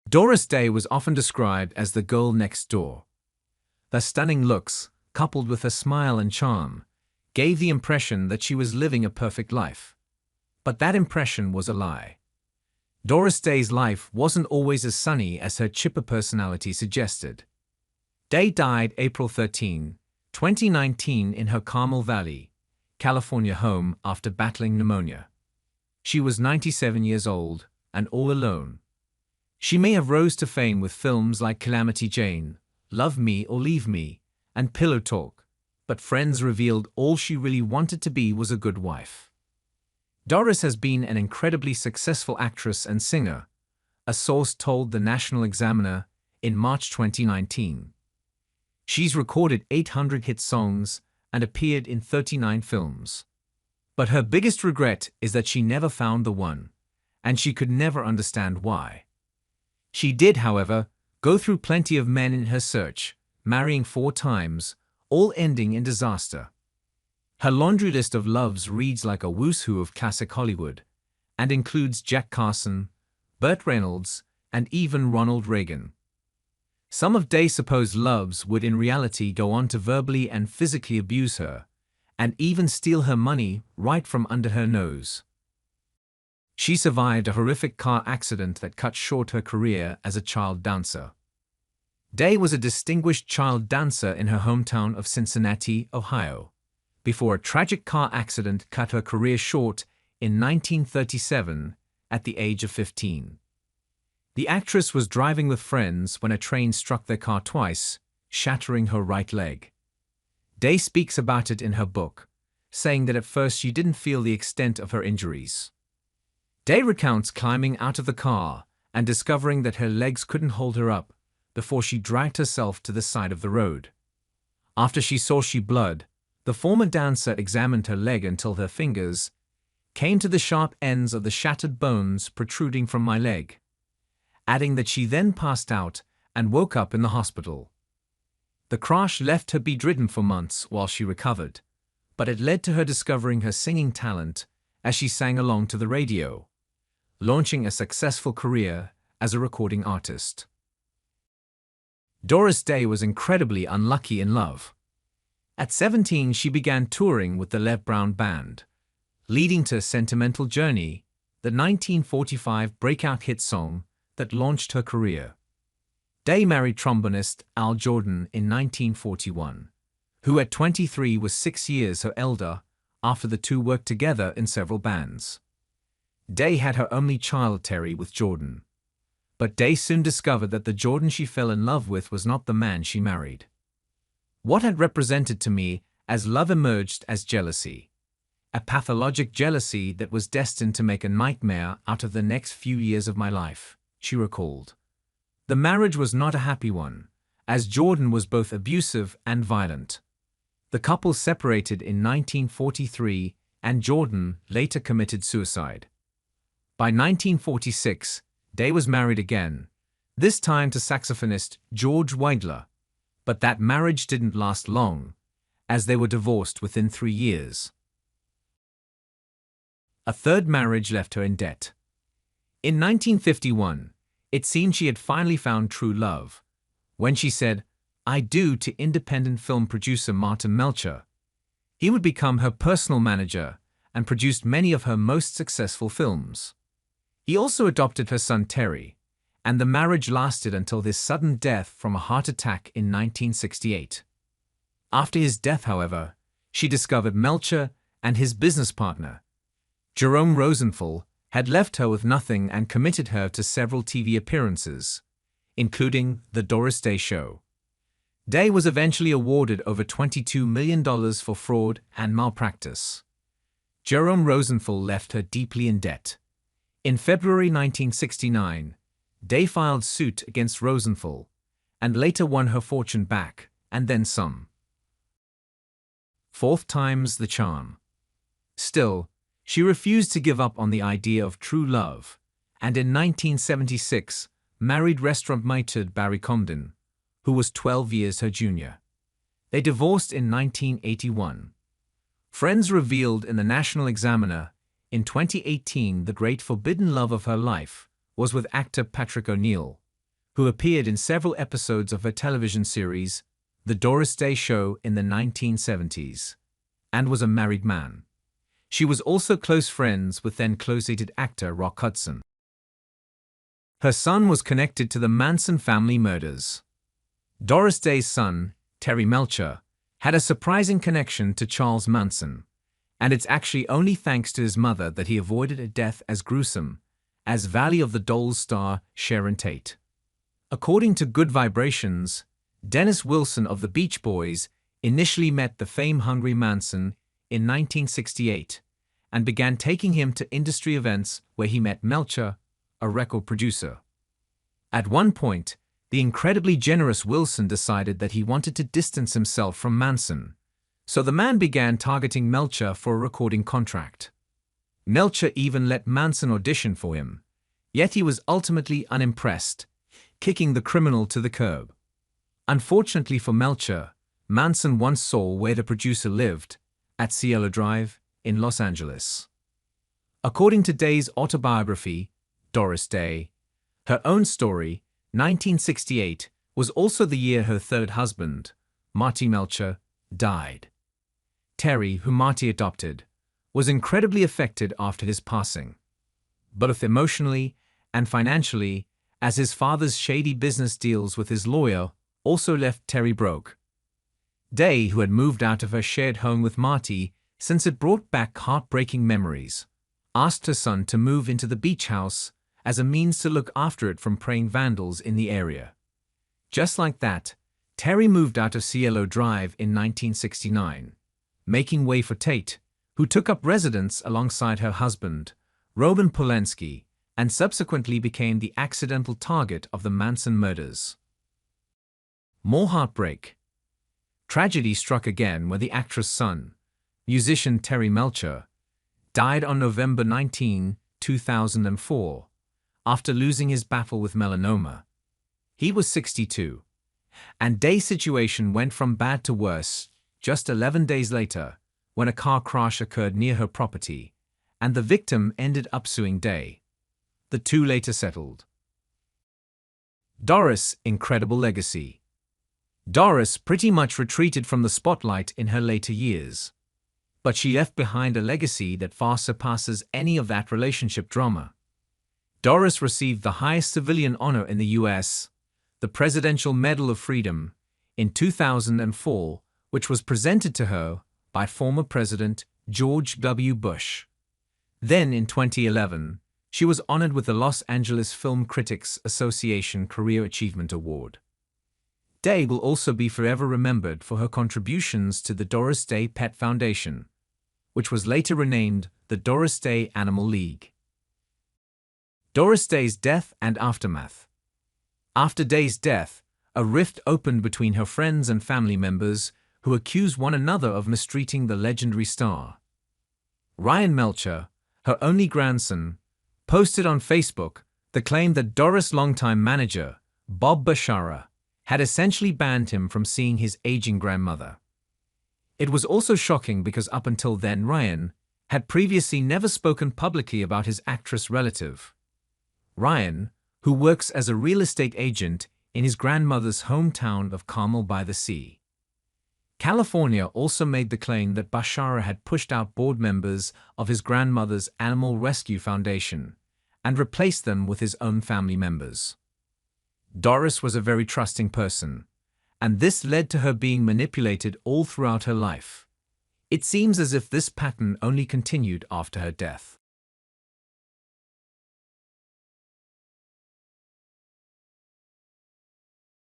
Doris Day was often described as the girl next door. Her stunning looks, coupled with her smile and charm, gave the impression that she was living a perfect life. But that impression was a lie. Doris Day's life wasn't always as sunny as her chipper personality suggested. Day died April 13, 2019 in her Carmel Valley, California home after battling pneumonia. She was 97 years old and all alone. She may have rose to fame with films like Calamity Jane, Love Me or Leave Me, and Pillow Talk, but friends revealed all she really wanted to be was a good wife. Doris has been an incredibly successful actress and singer, a source told the National Examiner in March 2019. She's recorded 800 hit songs and appeared in 39 films. But her biggest regret is that she never found the one, and she could never understand why. She did, however, go through plenty of men in her search, marrying 4 times, all ending in disaster. Her laundry list of loves reads like a who's who of classic Hollywood, and includes Jack Carson, Burt Reynolds, and even Ronald Reagan. Some of Day's supposed loves would in reality go on to verbally and physically abuse her, and even steal her money right from under her nose. She survived a horrific car accident that cut short her career as a child dancer. Day was a distinguished child dancer in her hometown of Cincinnati, Ohio, before a tragic car accident cut her career short in 1937 at the age of 15. The actress was driving with friends when a train struck their car twice, shattering her right leg. Day speaks about it in her book, saying that at first she didn't feel the extent of her injuries. Day recounts climbing out of the car and discovering that her legs couldn't hold her up before she dragged herself to the side of the road. After she saw she bled, the former dancer examined her leg until her fingers came to the sharp ends of the shattered bones protruding from my leg, adding that she then passed out and woke up in the hospital. The crash left her bedridden for months while she recovered, but it led to her discovering her singing talent as she sang along to the radio, launching a successful career as a recording artist. Doris Day was incredibly unlucky in love. At 17, she began touring with the Lev Brown Band, leading to Sentimental Journey, the 1945 breakout hit song that launched her career. Day married trombonist Al Jordan in 1941, who at 23 was 6 years her elder after the two worked together in several bands. Day had her only child, Terry, with Jordan. But Day soon discovered that the Jordan she fell in love with was not the man she married. What had represented to me as love emerged as jealousy, a pathologic jealousy that was destined to make a nightmare out of the next few years of my life, she recalled. The marriage was not a happy one, as Jordan was both abusive and violent. The couple separated in 1943, and Jordan later committed suicide. By 1946, Day was married again, this time to saxophonist George Weidler, but that marriage didn't last long, as they were divorced within 3 years. A third marriage left her in debt. In 1951, it seemed she had finally found true love, when she said, "I do" to independent film producer Marty Melcher. He would become her personal manager and produced many of her most successful films. He also adopted her son Terry, and the marriage lasted until his sudden death from a heart attack in 1968. After his death, however, she discovered Melcher and his business partner, Jerome Rosenthal, had left her with nothing and committed her to several TV appearances, including The Doris Day Show. Day was eventually awarded over $22 million for fraud and malpractice. Jerome Rosenthal left her deeply in debt. In February 1969, Day filed suit against Rosenthal, and later won her fortune back, and then some. 4th time's the charm. Still, she refused to give up on the idea of true love, and in 1976 married restaurateur Barry Comden, who was 12 years her junior. They divorced in 1981. Friends revealed in the National Examiner in 2018 the great forbidden love of her life was with actor Patrick O'Neill, who appeared in several episodes of her television series, The Doris Day Show in the 1970s, and was a married man. She was also close friends with then-closeted actor Rock Hudson. Her son was connected to the Manson family murders. Doris Day's son, Terry Melcher, had a surprising connection to Charles Manson, and it's actually only thanks to his mother that he avoided a death as gruesome as Valley of the Dolls star Sharon Tate. According to Good Vibrations, Dennis Wilson of the Beach Boys initially met the fame-hungry Manson in 1968 and began taking him to industry events where he met Melcher, a record producer. At one point, the incredibly generous Wilson decided that he wanted to distance himself from Manson, so the man began targeting Melcher for a recording contract. Melcher even let Manson audition for him, yet he was ultimately unimpressed, kicking the criminal to the curb. Unfortunately for Melcher, Manson once saw where the producer lived, at Cielo Drive, in Los Angeles. According to Day's autobiography, Doris Day, her own story, 1968 was also the year her third husband, Marty Melcher, died. Terry, who Marty adopted, was incredibly affected after his passing, both emotionally and financially, as his father's shady business deals with his lawyer also left Terry broke. Day, who had moved out of her shared home with Marty since it brought back heartbreaking memories, asked her son to move into the beach house as a means to look after it from preying vandals in the area. Just like that, Terry moved out of Cielo Drive in 1969, making way for Tate, who took up residence alongside her husband, Roman Polanski, and subsequently became the accidental target of the Manson murders. More heartbreak. Tragedy struck again where the actress' son, musician Terry Melcher, died on November 19, 2004, after losing his battle with melanoma. He was 62, and Day's situation went from bad to worse just 11 days later when a car crash occurred near her property, and the victim ended up suing Day. The two later settled. Doris' incredible legacy. Doris pretty much retreated from the spotlight in her later years, but she left behind a legacy that far surpasses any of that relationship drama. Doris received the highest civilian honor in the U.S., the Presidential Medal of Freedom, in 2004, which was presented to her by former President George W. Bush. Then, in 2011, she was honored with the Los Angeles Film Critics Association Career Achievement Award. Day will also be forever remembered for her contributions to the Doris Day Pet Foundation, which was later renamed the Doris Day Animal League. Doris Day's death and aftermath. After Day's death, a rift opened between her friends and family members who accused one another of mistreating the legendary star. Ryan Melcher, her only grandson, posted on Facebook the claim that Doris' longtime manager, Bob Bashara, had essentially banned him from seeing his aging grandmother. It was also shocking because up until then Ryan had previously never spoken publicly about his actress relative. Ryan, who works as a real estate agent in his grandmother's hometown of Carmel by the Sea. California also made the claim that Bashara had pushed out board members of his grandmother's Animal Rescue Foundation and replaced them with his own family members. Doris was a very trusting person, and this led to her being manipulated all throughout her life. It seems as if this pattern only continued after her death.